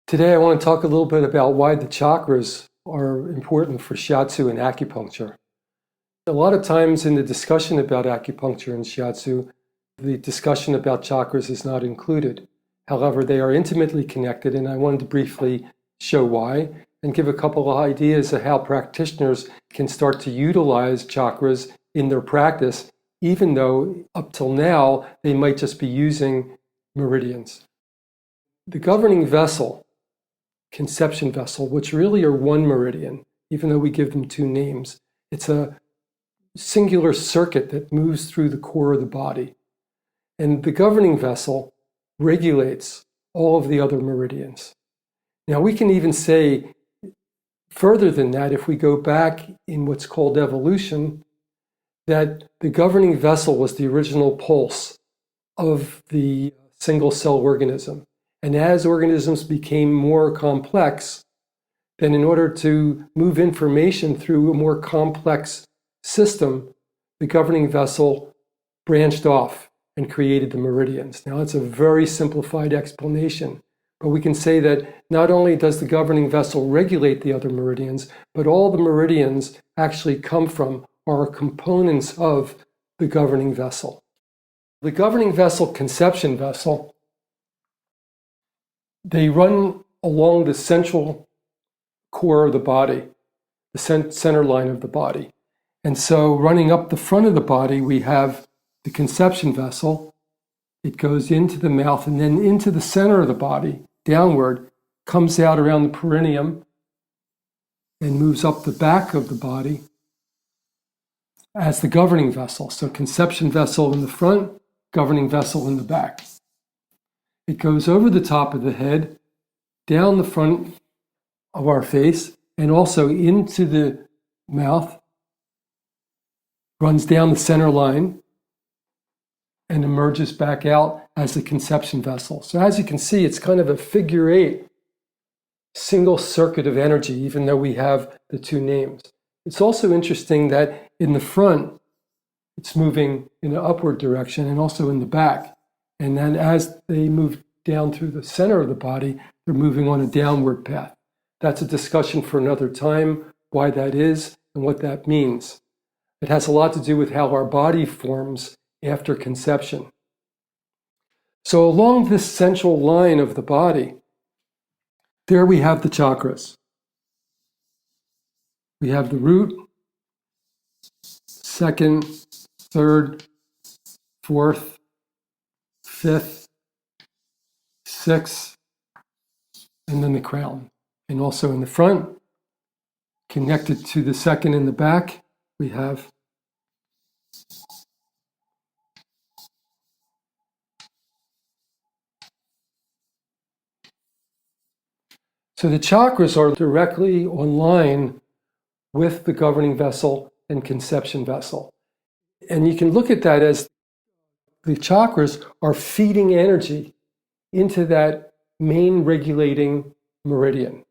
Today I want to talk a little bit about why the chakras are important for Shiatsu and acupuncture. A lot of times in the discussion about acupuncture and Shiatsu, the discussion about chakras is not included. However, they are intimately connected, and I wanted to briefly show why and give a couple of ideas of how practitioners can start to utilize chakras in their practice, even though up till now they might just be using meridians. The governing vessel, conception vessel, which really are one meridian, even though we give them two names. It's a singular circuit that moves through the core of the body. And the governing vessel regulates all of the other meridians. Now, we can even say further than that, if we go back in what's called evolution, that the governing vessel was the original pulse of the single cell organism. And as organisms became more complex, then in order to move information through a more complex system, the governing vessel branched off and created the meridians. Now, it's a very simplified explanation, but we can say that not only does the governing vessel regulate the other meridians, but all the meridians actually come from or are components of the governing vessel. The governing vessel, conception vessel, they run along the central core of the body, the center line of the body. And so running up the front of the body, we have the conception vessel. It goes into the mouth and then into the center of the body, downward, comes out around the perineum and moves up the back of the body as the governing vessel. So conception vessel in the front, governing vessel in the back. It goes over the top of the head, down the front of our face, and also into the mouth, runs down the center line, and emerges back out as the conception vessel. So as you can see, it's kind of a figure eight, single circuit of energy, even though we have the two names. It's also interesting that in the front, it's moving in an upward direction, and also in the back. And then as they move down through the center of the body, they're moving on a downward path. That's a discussion for another time, why that is and what that means. It has a lot to do with how our body forms after conception. So along this central line of the body, there we have the chakras. We have the root, second, third, fourth, fifth, sixth, and then the crown. And also in the front, connected to the second in the back, we have so the chakras are directly online with the governing vessel and conception vessel. And you can look at that as the chakras are feeding energy into that main regulating meridian.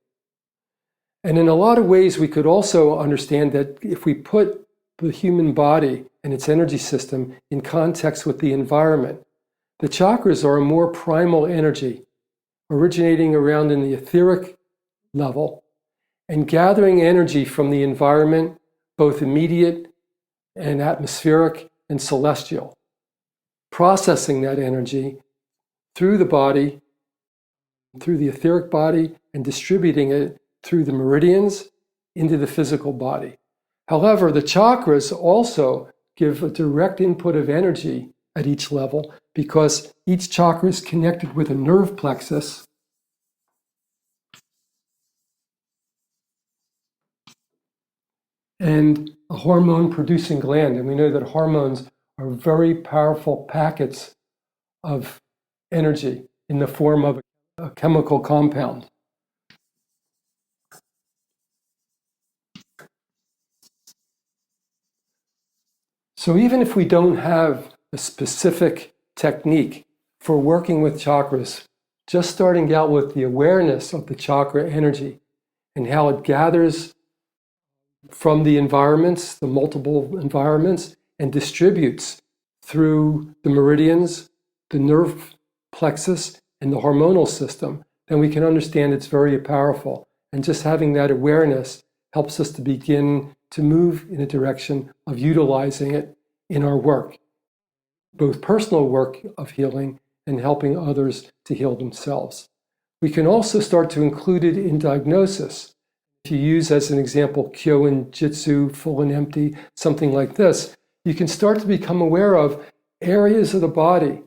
And in a lot of ways, we could also understand that if we put the human body and its energy system in context with the environment, the chakras are a more primal energy, originating around in the etheric level and gathering energy from the environment, both immediate and atmospheric and celestial, processing that energy through the body, through the etheric body, and distributing it through the meridians into the physical body. However, the chakras also give a direct input of energy at each level because each chakra is connected with a nerve plexus and a hormone-producing gland. And we know that hormones are very powerful packets of energy in the form of a chemical compound. So even if we don't have a specific technique for working with chakras, just starting out with the awareness of the chakra energy and how it gathers from the environments, the multiple environments, and distributes through the meridians, the nerve plexus, and the hormonal system, then we can understand it's very powerful. And just having that awareness helps us to begin to move in a direction of utilizing it in our work, both personal work of healing and helping others to heal themselves. We can also start to include it in diagnosis. If you use, as an example, Kyoin Jitsu, full and empty, something like this, you can start to become aware of areas of the body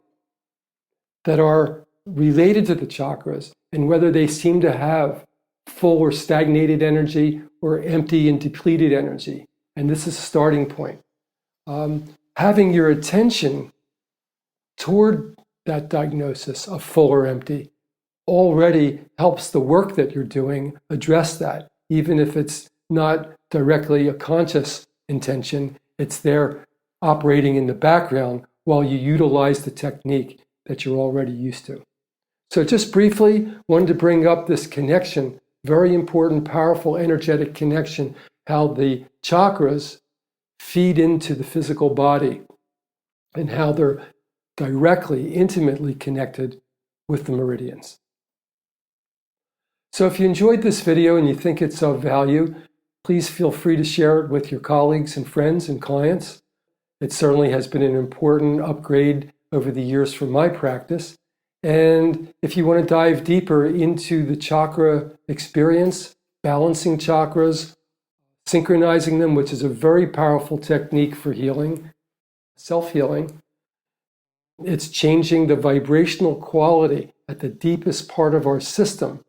that are related to the chakras and whether they seem to have full or stagnated energy or empty and depleted energy. And this is a starting point. Having your attention toward that diagnosis of full or empty already helps the work that you're doing address that. Even if it's not directly a conscious intention, it's there operating in the background while you utilize the technique that you're already used to. So just briefly, wanted to bring up this connection, very important, powerful, energetic connection, how the chakras feed into the physical body and how they're directly, intimately connected with the meridians. So if you enjoyed this video and you think it's of value, please feel free to share it with your colleagues and friends and clients. It certainly has been an important upgrade over the years for my practice. And if you want to dive deeper into the chakra experience, balancing chakras, synchronizing them, which is a very powerful technique for healing, self-healing, it's changing the vibrational quality at the deepest part of our system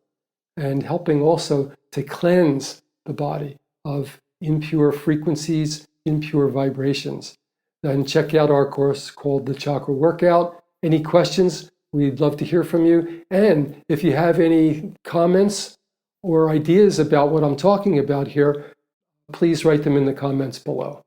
and helping also to cleanse the body of impure frequencies, impure vibrations. Then check out our course called the Chakra Workout. Any questions? We'd love to hear from you. And if you have any comments or ideas about what I'm talking about here, please write them in the comments below.